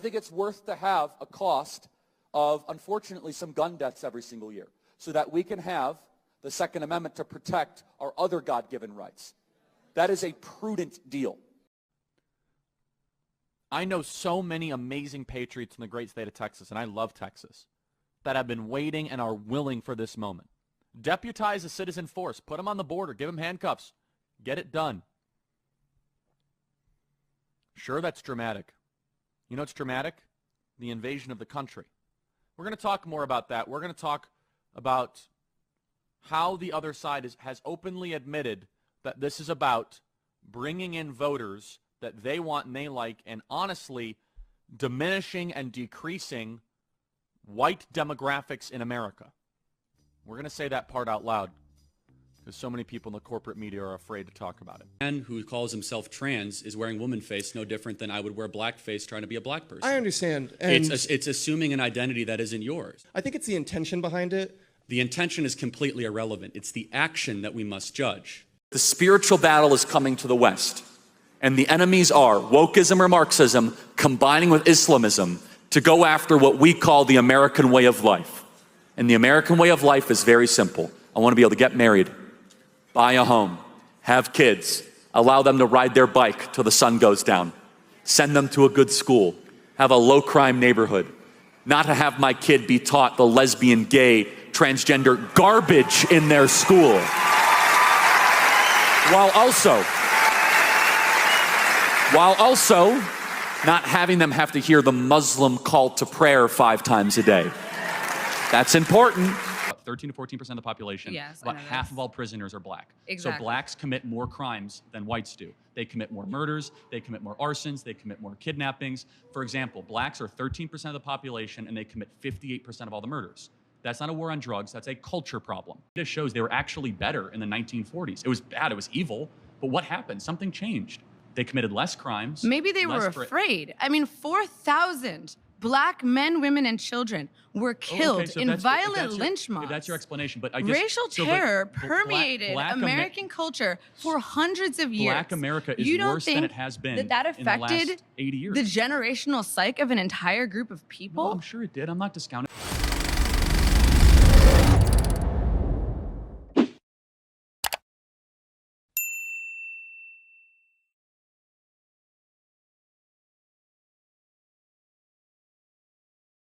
think it's worth to have a cost of, unfortunately, some gun deaths every single year so that we can have the Second Amendment to protect our other God-given rights. That is a prudent deal. I know so many amazing patriots in the great state of Texas, and I love Texas, that have been waiting and are willing for this moment. Deputize a citizen force. Put them on the border. Give them handcuffs. Get it done. Sure, that's dramatic. You know what's dramatic? The invasion of the country. We're going to talk more about that. We're going to talk about how the other side has openly admitted that this is about bringing in voters that they want and they like, and honestly diminishing and decreasing white demographics in America. We're going to say that part out loud because so many people in the corporate media are afraid to talk about it. A man who calls himself trans is wearing woman face no different than I would wear blackface trying to be a black person. I understand. And it's assuming an identity that isn't yours. I think it's the intention behind it. The intention is completely irrelevant. It's the action that we must judge. The spiritual battle is coming to the West, and the enemies are wokeism or Marxism combining with Islamism to go after what we call the American way of life. And the American way of life is very simple. I want to be able to get married, buy a home, have kids, allow them to ride their bike till the sun goes down, send them to a good school, have a low-crime neighborhood, not to have my kid be taught the lesbian, gay, transgender garbage in their school, while also not having them have to hear the Muslim call to prayer 5 times a day. That's important. 13 to 14% of the population, yes, about half of all prisoners are black. Exactly. So blacks commit more crimes than whites do. They commit more murders, they commit more arsons, they commit more kidnappings. For example, blacks are 13% of the population and they commit 58% of all the murders. That's not a war on drugs, that's a culture problem. It shows they were actually better in the 1940s. It was bad, it was evil, but what happened? Something changed. They committed less crimes. Maybe they were afraid. I mean, 4,000 black men, women, and children were killed in violent lynch mobs. If that's your explanation, but I guess racial terror permeated American culture for hundreds of years. Black America is worse than it has been that affected in the last 80 years. The generational psyche of an entire group of people? No, I'm sure it did. I'm not discounting.